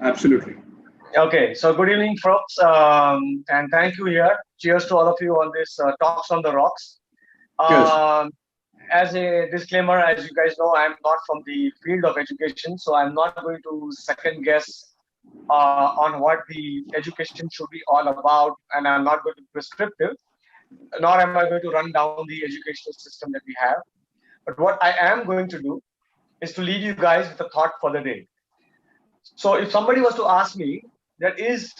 Absolutely. Okay, so good evening, folks, and thank you here. Cheers to all of you on this Talks on the Rocks. Yes. Um, as a disclaimer, as you guys know, I'm not from the field of education, so I'm not going to second guess on what the education should be all about, and I'm not going to be prescriptive, nor am I going to run down the educational system that we have. But what I am going to do is to leave you guys with a thought for the day. So if somebody was to ask me that is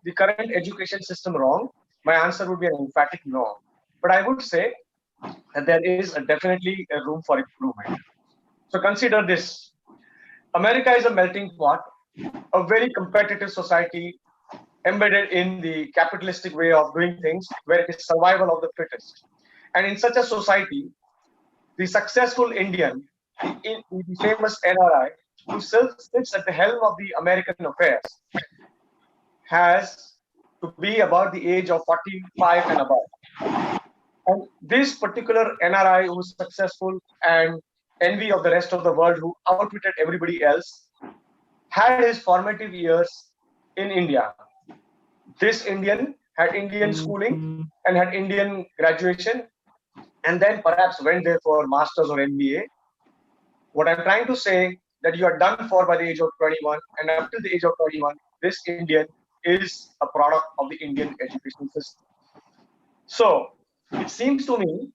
the current education system wrong, my answer would be an emphatic no. But I would say that there is definitely a room for improvement. So consider this. America is a melting pot, a very competitive society embedded in the capitalistic way of doing things where it is survival of the fittest. And in such a society, the successful Indian, the famous NRI, who sits at the helm of the American affairs, has to be about the age of 45 and above. And this particular NRI who was successful and envy of the rest of the world, who outwitted everybody else, had his formative years in India. This Indian had Indian schooling and had Indian graduation, and then perhaps went there for masters or MBA. What I'm trying to say that you are done for by the age of 21, and up to the age of 21, this Indian is a product of the Indian education system. So it seems to me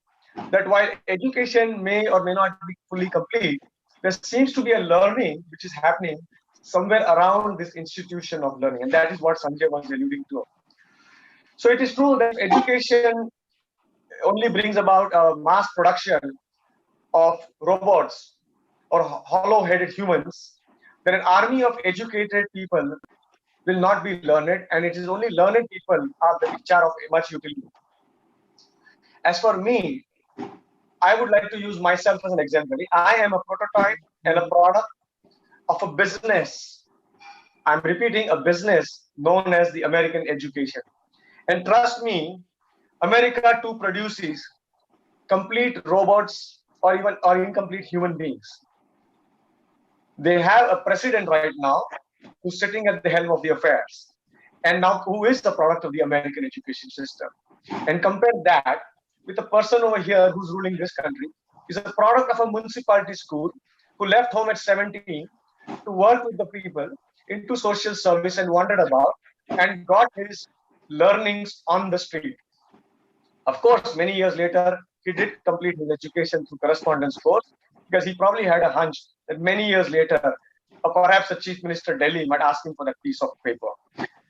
that while education may or may not be fully complete, there seems to be a learning which is happening somewhere around this institution of learning, and that is what Sanjay was alluding to. So it is true that if education only brings about a mass production of robots or hollow-headed humans, then an army of educated people will not be learned, and it is only learned people which are of much utility. As for me, I would like to use myself as an example. I am a prototype and a product of a business. I'm repeating, a business known as the American education. And trust me, America too produces complete robots or incomplete human beings. They have a president right now who's sitting at the helm of the affairs, and now who is the product of the American education system. And compare that with a person over here who's ruling this country, is a product of a municipality school who left home at 17 to work with the people into social service and wandered about and got his learnings on the street. Of course, many years later, he did complete his education through correspondence course because he probably had a hunch that many years later, perhaps the chief minister Delhi might ask him for that piece of paper.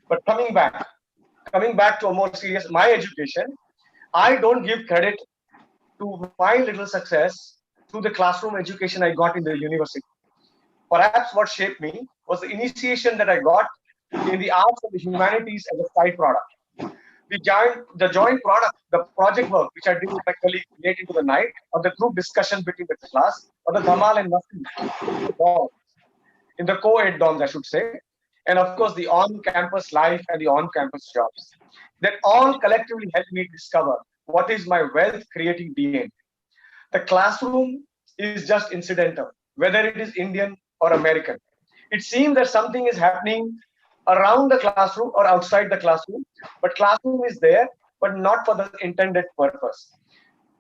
But coming back to a more serious, my education, I don't give credit to my little success through the classroom education I got in the university. Perhaps what shaped me was the initiation that I got in the arts and the humanities as a side product. The joint product, the project work which I did with my colleague late into the night, or the group discussion between the class, or the Dhamal and Masti in the dorms, in the co-ed dorms, I should say, and of course the on-campus life and the on-campus jobs, that all collectively helped me discover what is my wealth-creating DNA. The classroom is just incidental, whether it is Indian or American. It seems that something is happening around the classroom or outside the classroom, but classroom is there, but not for the intended purpose.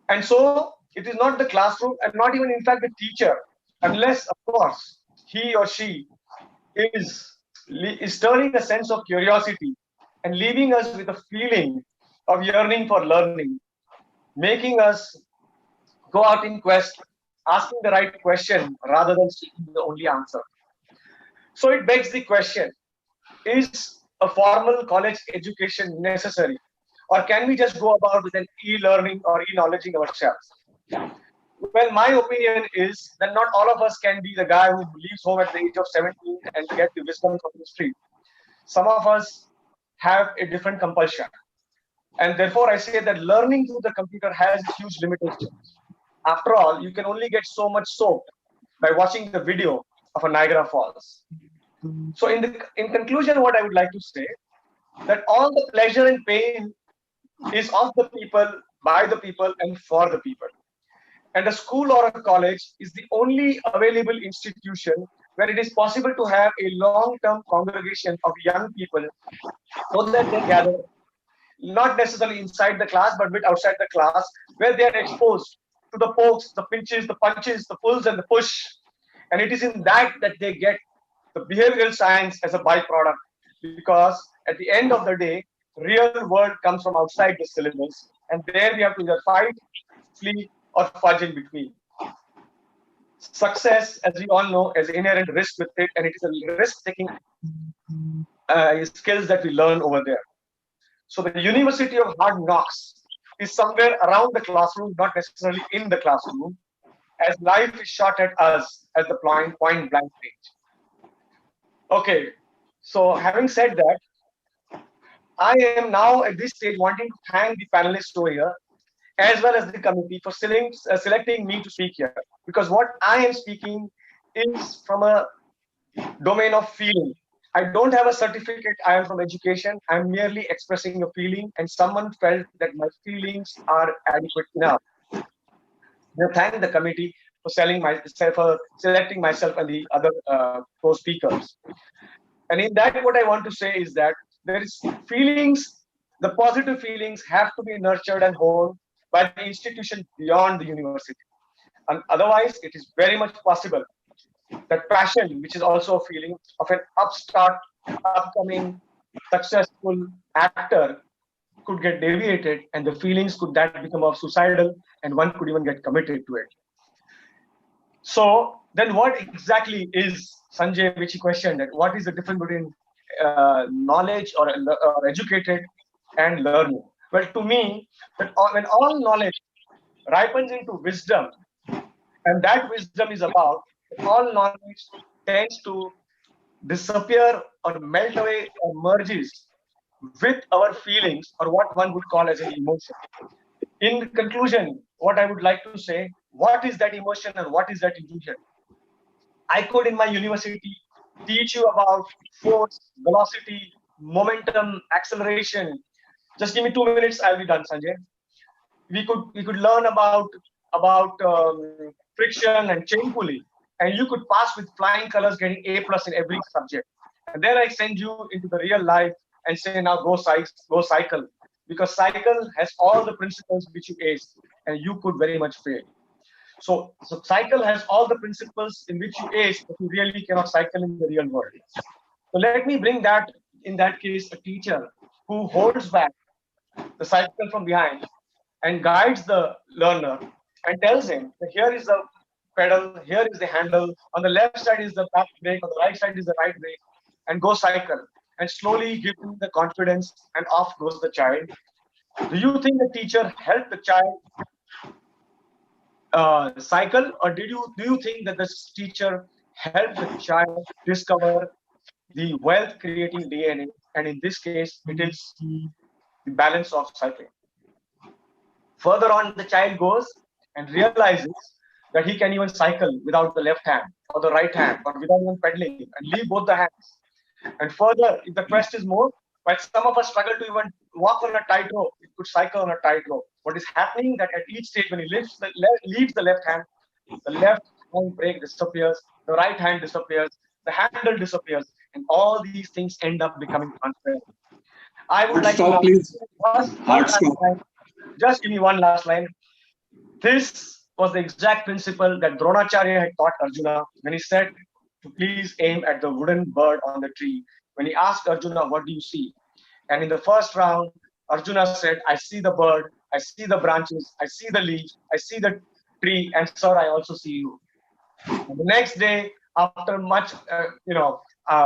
And so it is not the classroom and not even, in fact, the teacher, unless, of course, he or she is, is stirring a sense of curiosity and leaving us with a feeling of yearning for learning, making us go out in quest, asking the right question rather than seeking the only answer. So it begs the question, is a formal college education necessary? Or can we just go about with an e-learning or e-knowledging ourselves? Well, my opinion is that not all of us can be the guy who leaves home at the age of 17 and get the wisdom from the street. Some of us have a different compulsion. And therefore, I say that learning through the computer has huge limitations. After all, you can only get so much soaked by watching the video of a Niagara Falls. So, in conclusion, what I would like to say that all the pleasure and pain is of the people, by the people, and for the people. And a school or a college is the only available institution where it is possible to have a long-term congregation of young people so that they gather, not necessarily inside the class, but bit outside the class, where they are exposed to the pokes, the pinches, the punches, the pulls, and the push. And it is in that they get the behavioral science as a byproduct, because at the end of the day, real world comes from outside the syllabus, and there we have to either fight, flee, or fudge in between. Success, as we all know, has inherent risk with it, and it is a risk-taking skills that we learn over there. So the University of Hard Knocks is somewhere around the classroom, not necessarily in the classroom, as life is shot at us at the point blank range. Okay, so having said that, I am now at this stage wanting to thank the panelists over here, as well as the committee for selecting me to speak here. Because what I am speaking is from a domain of feeling. I don't have a certificate. I am from education. I'm merely expressing a feeling, and someone felt that my feelings are adequate enough. I thank the committee for selecting myself and the other co-speakers. And in that, what I want to say is that there is feelings, the positive feelings have to be nurtured and honed by the institution beyond the university. And otherwise, it is very much possible that passion, which is also a feeling of an upstart, upcoming, successful actor, could get deviated, and the feelings could that become of suicidal, and one could even get committed to it. So then what exactly is, Sanjay, which he questioned, that what is the difference between knowledge or educated and learning? Well, to me, that when all knowledge ripens into wisdom, and that wisdom is about all knowledge tends to disappear or melt away or merges with our feelings, or what one would call as an emotion. In conclusion, what I would like to say, what is that emotion and what is that illusion? I could in my university teach you about force, velocity, momentum, acceleration. Just give me 2 minutes, I'll be done, Sanjay. We could learn about friction and chain pulling, and you could pass with flying colors, getting A plus in every subject. And then I send you into the real life and say, now go cycle, because cycle has all the principles which you ace, and you could very much fail. So cycle has all the principles in which you ace, but you really cannot cycle in the real world. So let me bring that, in that case, a teacher who holds back the cycle from behind and guides the learner and tells him that here is the pedal, here is the handle, on the left side is the back brake, on the right side is the right brake, and go cycle. And slowly give him the confidence, and off goes the child. Do you think the teacher helped the child cycle, or do you think that this teacher helped the child discover the wealth creating DNA? And in this case, it is the balance of cycling. Further on, the child goes and realizes that he can even cycle without the left hand or the right hand, or without even pedaling, and leave both the hands. And further, if the quest is more, while some of us struggle to even walk on a tightrope, it could cycle on a tightrope. What is happening that at each stage, when he leaves the left hand brake disappears, the right hand disappears, the handle disappears, and all these things end up becoming transparent. I would like stop, to please. one last line. Just give me one last line. This was the exact principle that Dronacharya had taught Arjuna when he said to please aim at the wooden bird on the tree. When he asked Arjuna, what do you see? And in the first round, Arjuna said, I see the bird, I see the branches, I see the leaves, I see the tree, and sir, I also see you. And the next day, after much,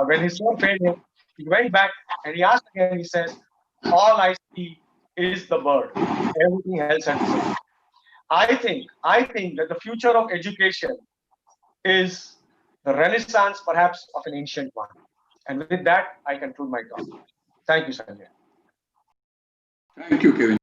when his son failed him, he went back and he asked again, he says, all I see is the bird. Everything else has disappeared. I think that the future of education is the renaissance, perhaps, of an ancient one. And with that, I conclude my talk. Thank you, Sanjay. Thank you, Kevin.